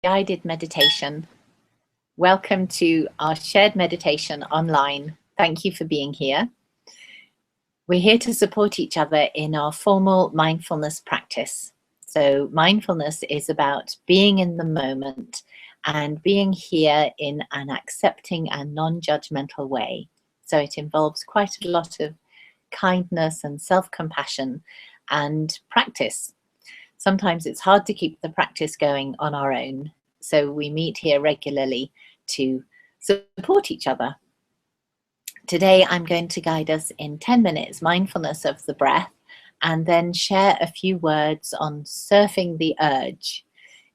guided meditation. Welcome to our shared meditation online. Thank you for being here. We're here to support each other in our formal mindfulness practice. So mindfulness is about being in the moment and being here in an accepting and non-judgmental way. So it involves quite a lot of kindness and self-compassion and practice. Sometimes it's hard to keep the practice going on our own, so we meet here regularly to support each other. Today I'm going to guide us in 10 minutes mindfulness of the breath and then share a few words on surfing the urge.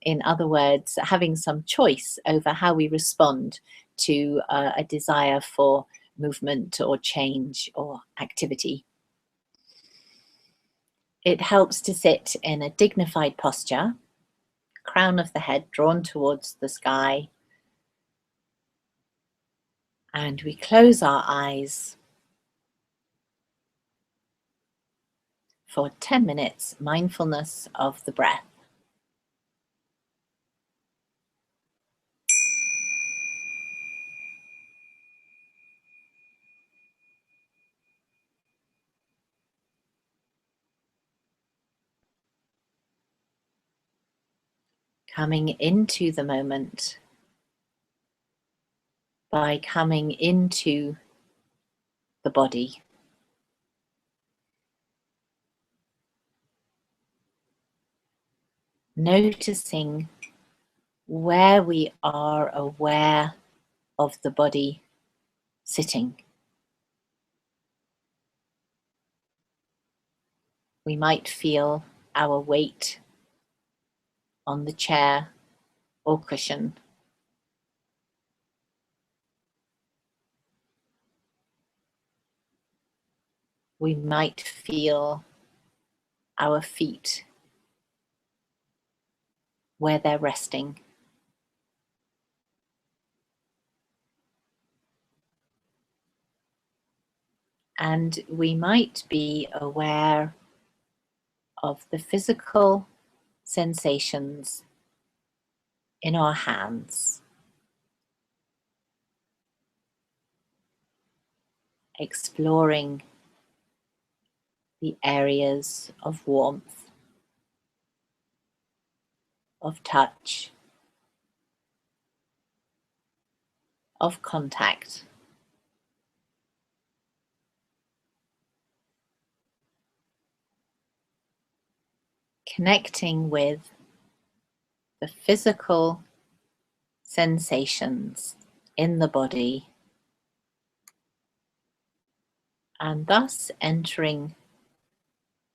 In other words, having some choice over how we respond to a desire for movement or change or activity. It helps to sit in a dignified posture, crown of the head drawn towards the sky, and we close our eyes for 10 minutes mindfulness of the breath. Coming into the moment by coming into the body. Noticing where we are aware of the body sitting. We might feel our weight on the chair or cushion. We might feel our feet where they're resting. And we might be aware of the physical sensations in our hands, exploring the areas of warmth, of touch, of contact. Connecting with the physical sensations in the body, and thus entering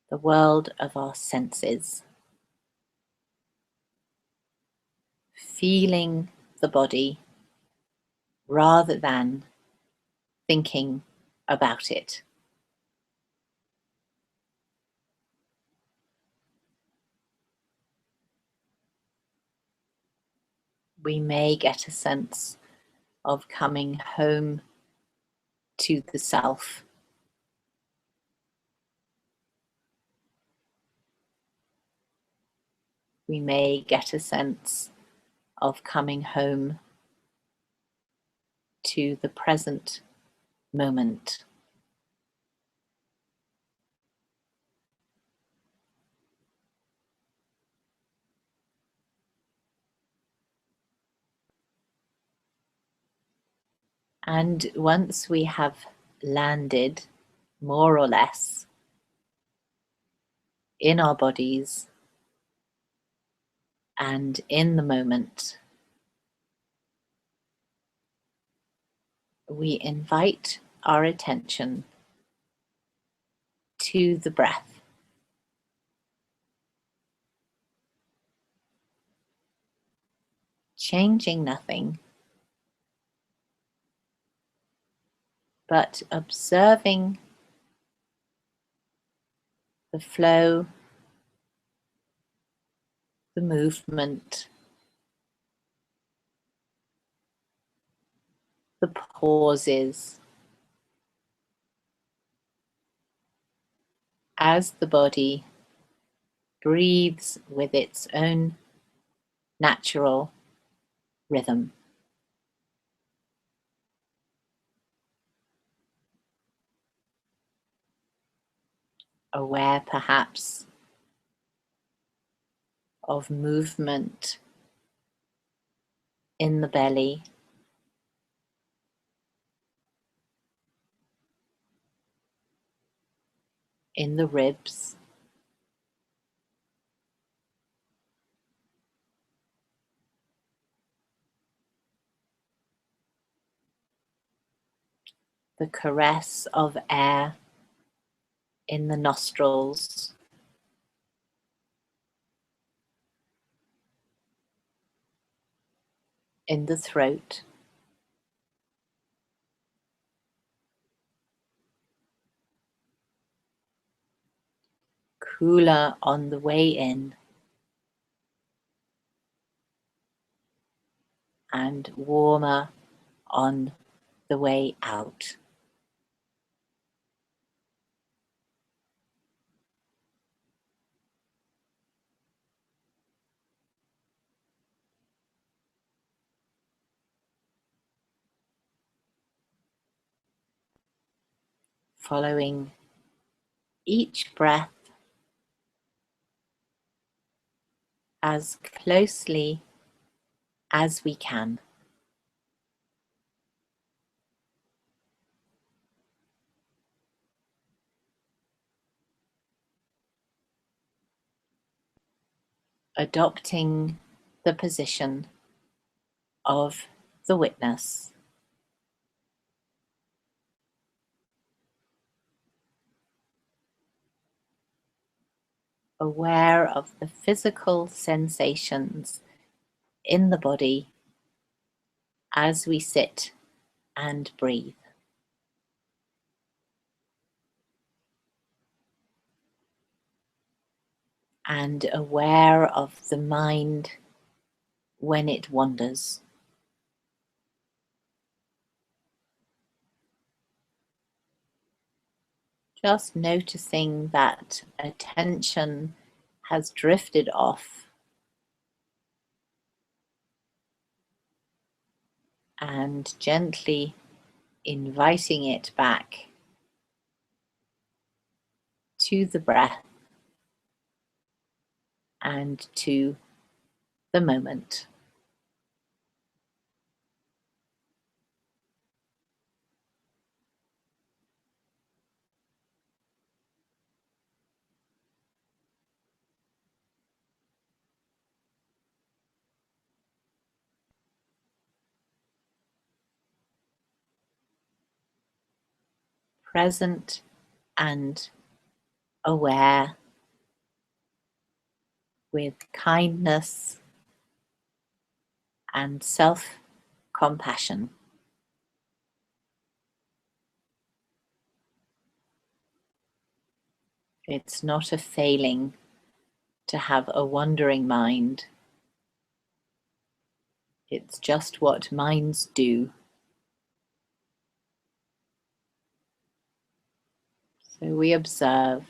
the world of our senses. Feeling the body rather than thinking about it. We may get a sense of coming home to the self. We may get a sense of coming home to the present moment. And once we have landed, more or less, in our bodies and in the moment, we invite our attention to the breath. Changing nothing, but observing the flow, the movement, the pauses, as the body breathes with its own natural rhythm. Aware perhaps of movement in the belly, in the ribs, the caress of air in the nostrils, in the throat, cooler on the way in and warmer on the way out. Following each breath as closely as we can. Adopting the position of the witness. Aware of the physical sensations in the body as we sit and breathe. And aware of the mind when it wanders. Just noticing that attention has drifted off and gently inviting it back to the breath and to the moment. Present and aware with kindness and self-compassion. It's not a failing to have a wandering mind. It's just what minds do. So we observe,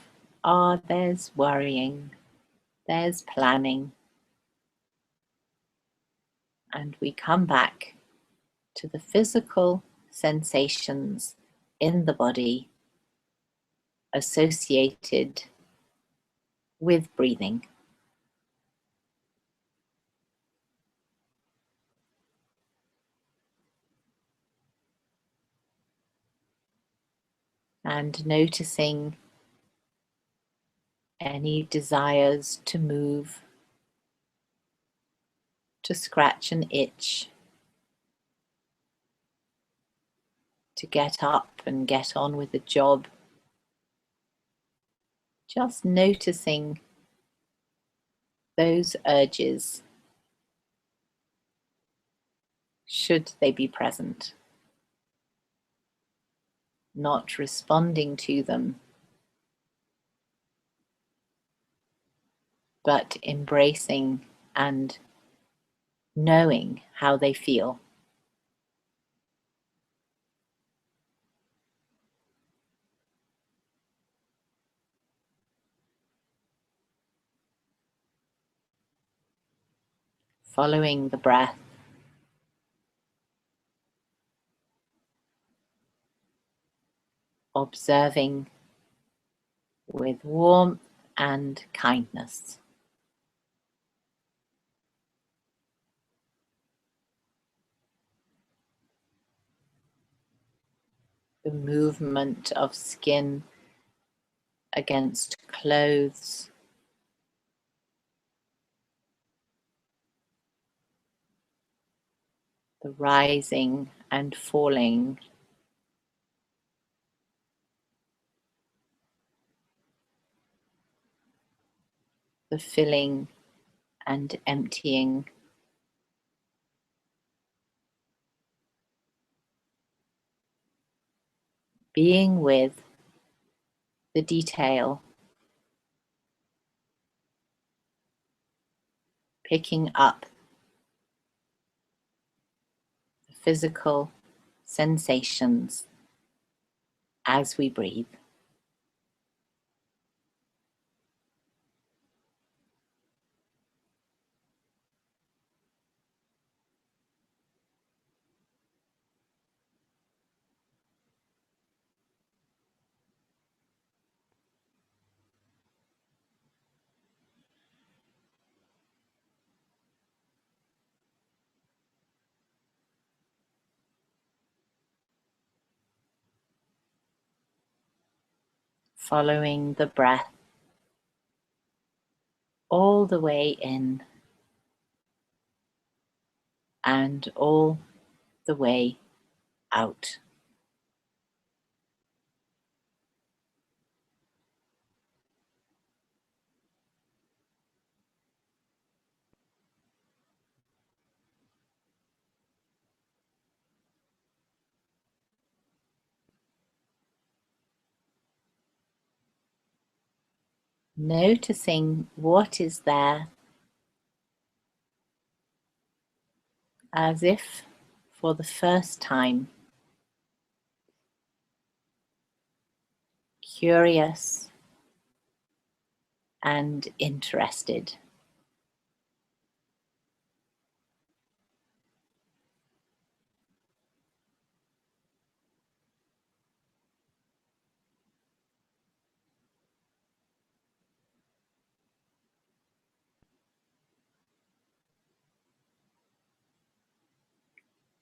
there's worrying, there's planning, and we come back to the physical sensations in the body associated with breathing. And noticing any desires to move, to scratch an itch, to get up and get on with the job. Just noticing those urges, should they be present. Not responding to them, but embracing and knowing how they feel. Following the breath observing with warmth and kindness. The movement of skin against clothes, the rising and falling, the filling and emptying, being with the detail, picking up the physical sensations as we breathe. Following the breath all the way in and all the way out. Noticing what is there as if for the first time, curious and interested.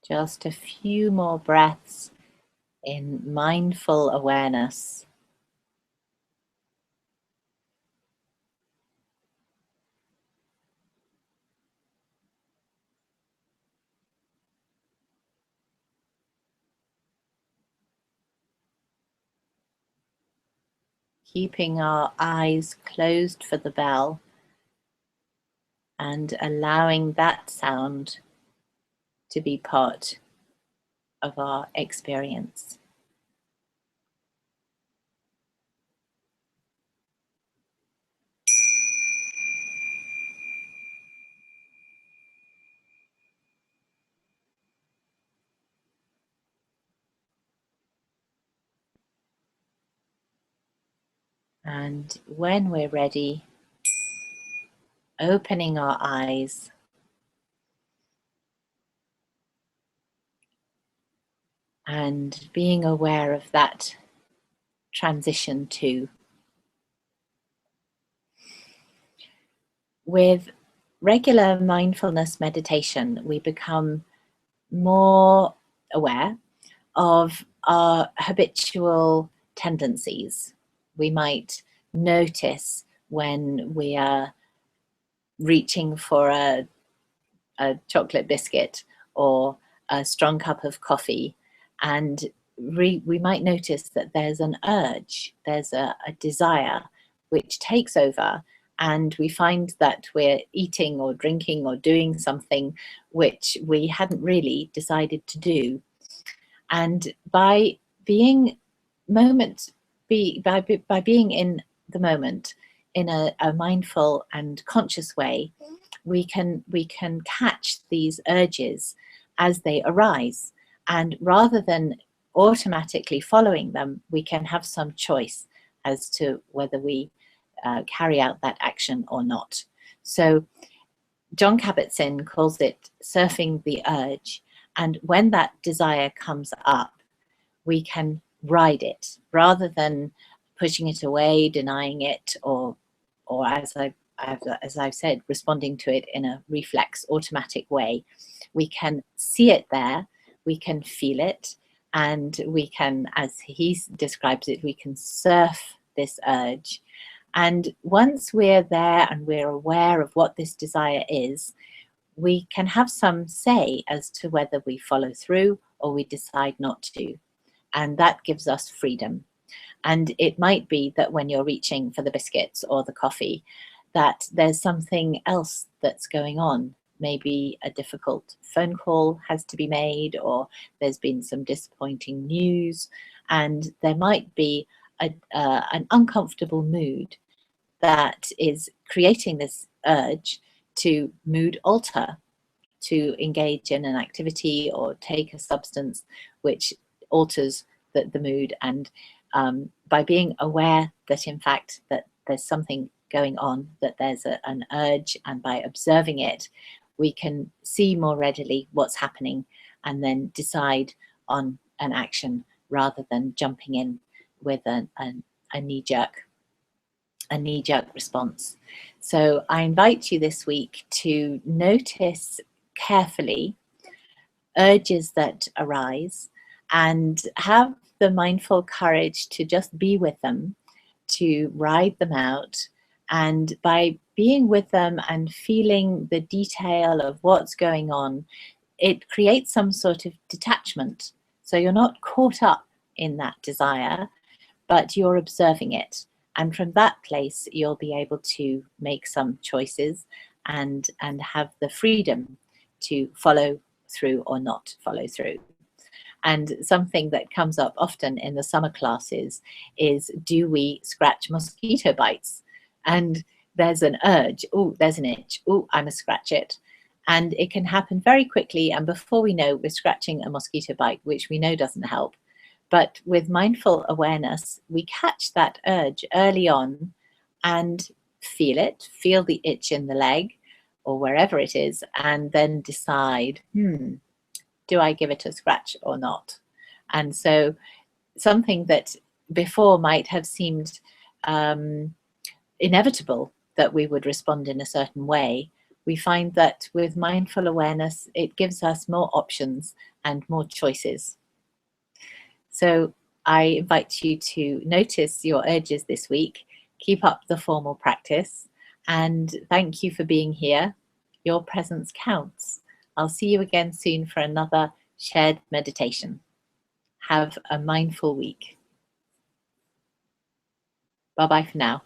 Just a few more breaths in mindful awareness. Keeping our eyes closed for the bell and allowing that sound to be part of our experience. And when we're ready, opening our eyes and being aware of that transition too. With regular mindfulness meditation, we become more aware of our habitual tendencies. We might notice when we are reaching for a chocolate biscuit or a strong cup of coffee, and we might notice that there's an urge, there's a desire which takes over, and we find that we're eating or drinking or doing something which we hadn't really decided to do. And by being by being in the moment in a mindful and conscious way, we can catch these urges as they arise, and rather than automatically following them, we can have some choice as to whether we carry out that action or not. So John Kabat-Zinn calls it surfing the urge, and when that desire comes up, we can ride it rather than pushing it away, denying it, or as I've said, responding to it in a reflex, automatic way. We can see it there, we can feel it, and we can, as he describes it, we can surf this urge. And once we're there and we're aware of what this desire is, we can have some say as to whether we follow through or we decide not to. And that gives us freedom. And it might be that when you're reaching for the biscuits or the coffee, that there's something else that's going on. Maybe a difficult phone call has to be made, or there's been some disappointing news, and there might be an uncomfortable mood that is creating this urge to mood alter, to engage in an activity or take a substance which alters the mood. And by being aware that in fact that there's something going on, that there's an urge, and by observing it, we can see more readily what's happening and then decide on an action rather than jumping in with a knee-jerk response. So I invite you this week to notice carefully urges that arise and have the mindful courage to just be with them, to ride them out. And by being with them and feeling the detail of what's going on, it creates some sort of detachment. So you're not caught up in that desire, but you're observing it. And from that place, you'll be able to make some choices and have the freedom to follow through or not follow through. And something that comes up often in the summer classes is, do we scratch mosquito bites? And there's an urge, oh, there's an itch, oh, I must scratch it. And it can happen very quickly. And before we know, we're scratching a mosquito bite, which we know doesn't help. But with mindful awareness, we catch that urge early on and feel it, feel the itch in the leg or wherever it is, and then decide, do I give it a scratch or not? And so something that before might have seemed inevitable, that we would respond in a certain way, we find that with mindful awareness, it gives us more options and more choices. So I invite you to notice your urges this week, keep up the formal practice, and thank you for being here. Your presence counts. I'll see you again soon for another shared meditation. Have a mindful week. Bye-bye for now.